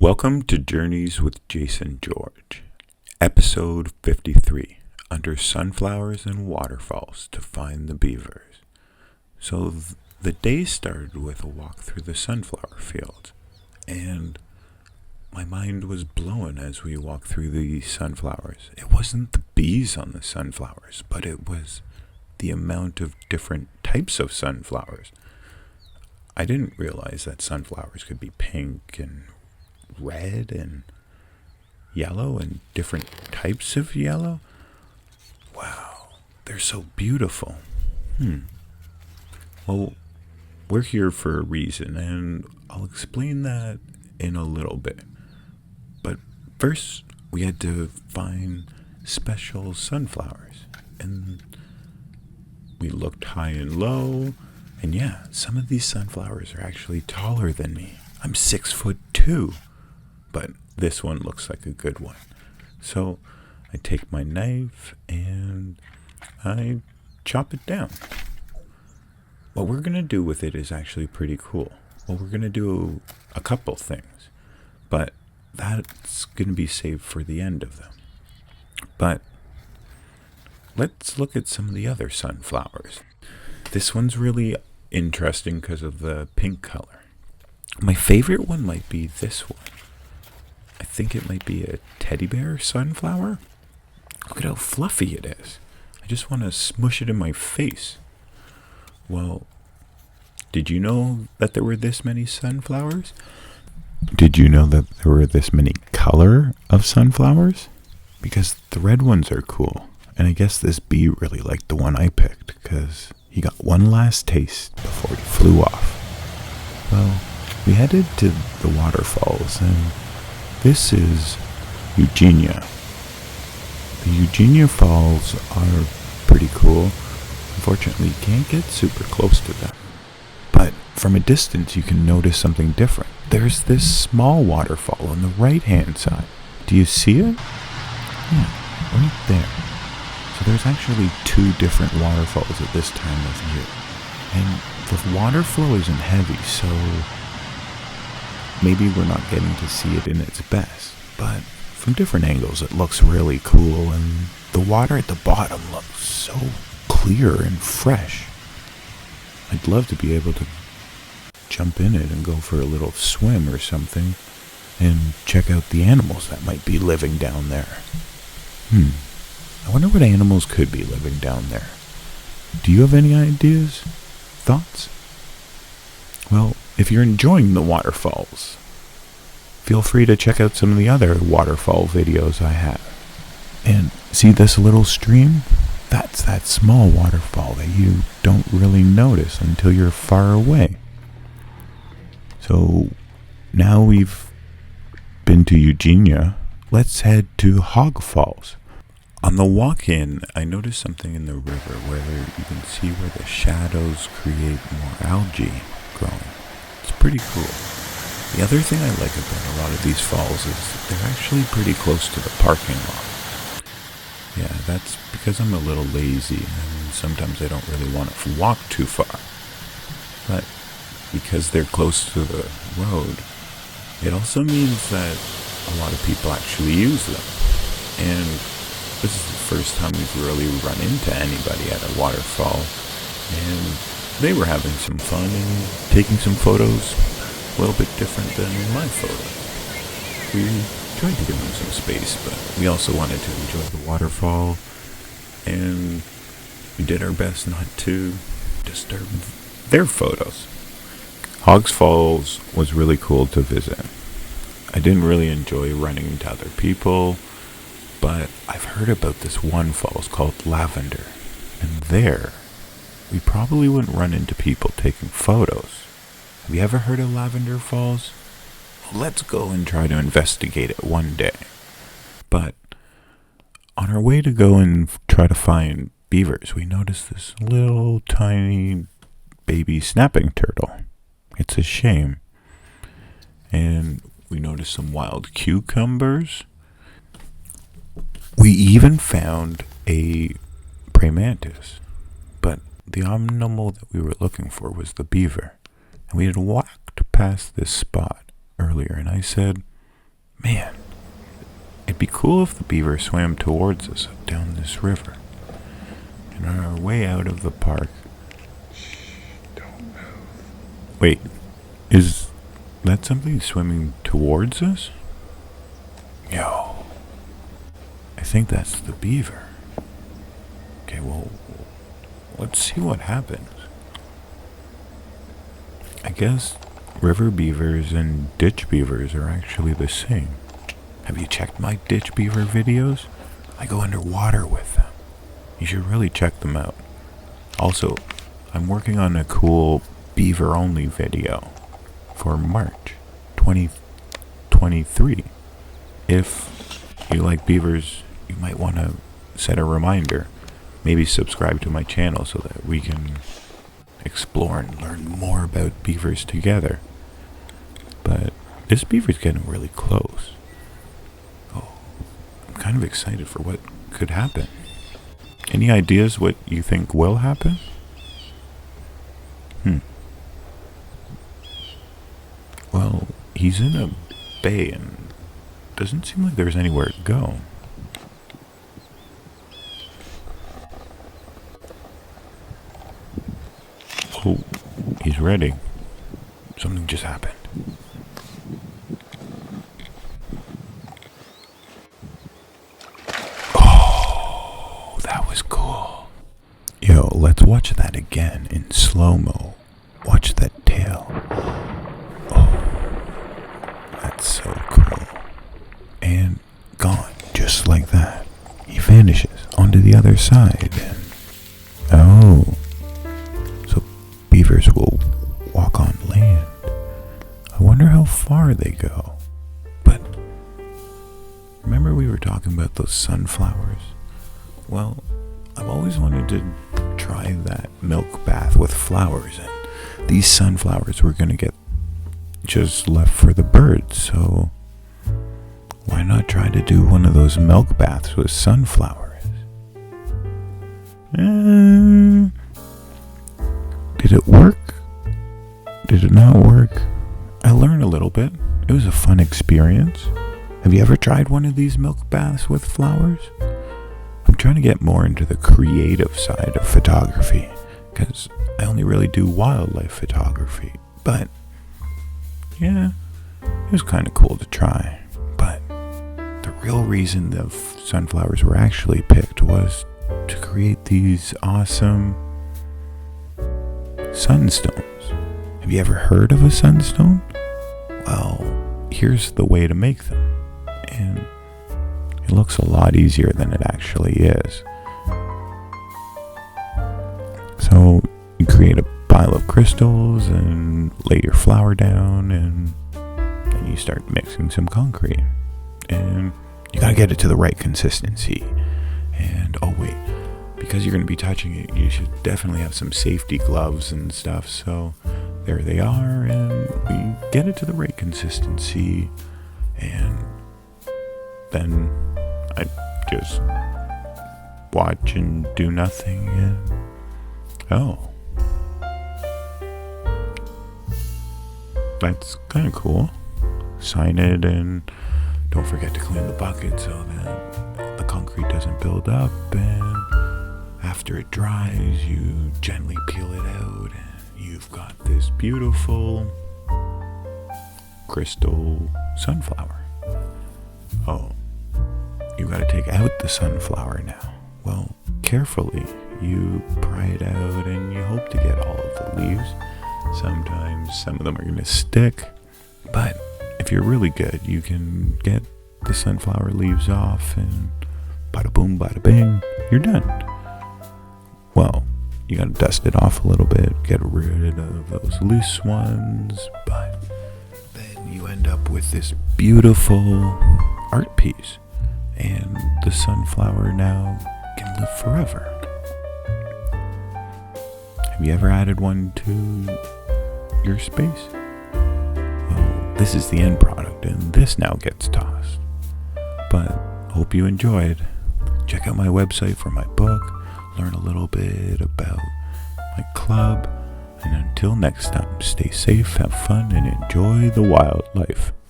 Welcome to Journeys with Jason George, episode 53, under Sunflowers and Waterfalls to find the beavers. So the day started with a walk through the sunflower field, and my mind was blown as we walked through the sunflowers. It wasn't the bees on the sunflowers, but it was the amount of different types of sunflowers. I didn't realize that sunflowers could be pink and red and yellow and different types of yellow. Wow, they're so beautiful. Well, we're here for a reason, and I'll explain that in a little bit. But first, we had to find special sunflowers, and we looked high and low, and yeah, some of these sunflowers are actually taller than me. I'm 6'2", but this one looks like a good one. So I take my knife and I chop it down. What we're going to do with it is actually pretty cool. Well, we're going to do a couple things, but that's going to be saved for the end of them. But let's look at some of the other sunflowers. This one's really interesting because of the pink color. My favorite one might be this one. I think it might be a teddy bear sunflower. Look at how fluffy it is. I just want to smush it in my face. Well, did you know that there were this many sunflowers? Did you know that there were this many color of sunflowers? Because the red ones are cool. And I guess this bee really liked the one I picked because he got one last taste before he flew off. Well, we headed to the waterfalls, and this is Eugenia. The Eugenia Falls are pretty cool. Unfortunately, you can't get super close to them. But from a distance, you can notice something different. There's this small waterfall on the right-hand side. Do you see it? Yeah, right there. So there's actually two different waterfalls at this time of year. And the water flow isn't heavy, so maybe we're not getting to see it in its best, but from different angles it looks really cool, and the water at the bottom looks so clear and fresh. I'd love to be able to jump in it and go for a little swim or something and check out the animals that might be living down there. I wonder what animals could be living down there. Do you have any ideas? Thoughts? Well, if you're enjoying the waterfalls, feel free to check out some of the other waterfall videos I have. And see this little stream? That's that small waterfall that you don't really notice until you're far away. So now we've been to Eugenia, let's head to Hoggs Falls. On the walk in, I noticed something in the river where you can see where the shadows create more algae growing. It's pretty cool. The other thing I like about a lot of these falls is they're actually pretty close to the parking lot. Yeah, that's because I'm a little lazy and sometimes I don't really want to walk too far. But because they're close to the road, it also means that a lot of people actually use them. And this is the first time we've really run into anybody at a waterfall, and they were having some fun and taking some photos, a little bit different than my photos. We tried to give them some space, but we also wanted to enjoy the waterfall, and we did our best not to disturb their photos. Hoggs Falls was really cool to visit. I didn't really enjoy running into other people, but I've heard about this one falls called Lavender, and there, we probably wouldn't run into people taking photos. Have you ever heard of Lavender Falls? Well, let's go and try to investigate it one day. But on our way to go and try to find beavers, we noticed this little tiny baby snapping turtle. It's a shame. And we noticed some wild cucumbers. We even found a praying mantis, but the animal that we were looking for was the beaver. And we had walked past this spot earlier, and I said, Man, it'd be cool if the beaver swam towards us down this river. And on our way out of the park. Don't move. Wait, is that something swimming towards us? Yo, I think that's the beaver. Okay, well, let's see what happens. I guess river beavers and ditch beavers are actually the same. Have you checked my ditch beaver videos? I go underwater with them. You should really check them out. Also, I'm working on a cool beaver-only video for March 2023. If you like beavers, you might want to set a reminder. Maybe subscribe to my channel so that we can explore and learn more about beavers together. But this beaver's getting really close. Oh, I'm kind of excited for what could happen. Any ideas what you think will happen? Well, he's in a bay and doesn't seem like there's anywhere to go. Oh, he's ready. Something just happened. Oh, that was cool. Yo, let's watch that again in slow-mo. Watch that tail. Oh, that's so cool. And gone, just like that. He vanishes onto the other side and... Oh... beavers will walk on land. I wonder how far they go. But remember we were talking about those sunflowers? Well, I've always wanted to try that milk bath with flowers, and these sunflowers were going to get just left for the birds, so why not try to do one of those milk baths with sunflowers? Did it work? Did it not work? I learned a little bit. It was a fun experience. Have you ever tried one of these milk baths with flowers? I'm trying to get more into the creative side of photography, because I only really do wildlife photography. But, yeah, it was kind of cool to try. But the real reason the sunflowers were actually picked was to create these awesome sunstones. Have you ever heard of a sunstone? Well, here's the way to make them. And it looks a lot easier than it actually is. So you create a pile of crystals and lay your flower down, and then you start mixing some concrete. And you gotta get it to the right consistency. And oh wait, because you're going to be touching it, you should definitely have some safety gloves and stuff. So there they are, and we get it to the right consistency, and then I just watch and do nothing, and oh, that's kind of cool. Sign it, and don't forget to clean the bucket so that the concrete doesn't build up, and after it dries, you gently peel it out, and you've got this beautiful crystal sunflower. Oh, you gotta take out the sunflower now. Well, carefully, you pry it out, and you hope to get all of the leaves. Sometimes some of them are gonna stick, but if you're really good, you can get the sunflower leaves off, and bada boom, bada bing, you're done. Well, you gotta dust it off a little bit, get rid of those loose ones, but then you end up with this beautiful art piece, and the sunflower now can live forever. Have you ever added one to your space? Well, this is the end product, and this now gets tossed. But hope you enjoyed. Check out my website for my book, learn a little bit about my club, and until next time, stay safe, have fun, and enjoy the wildlife.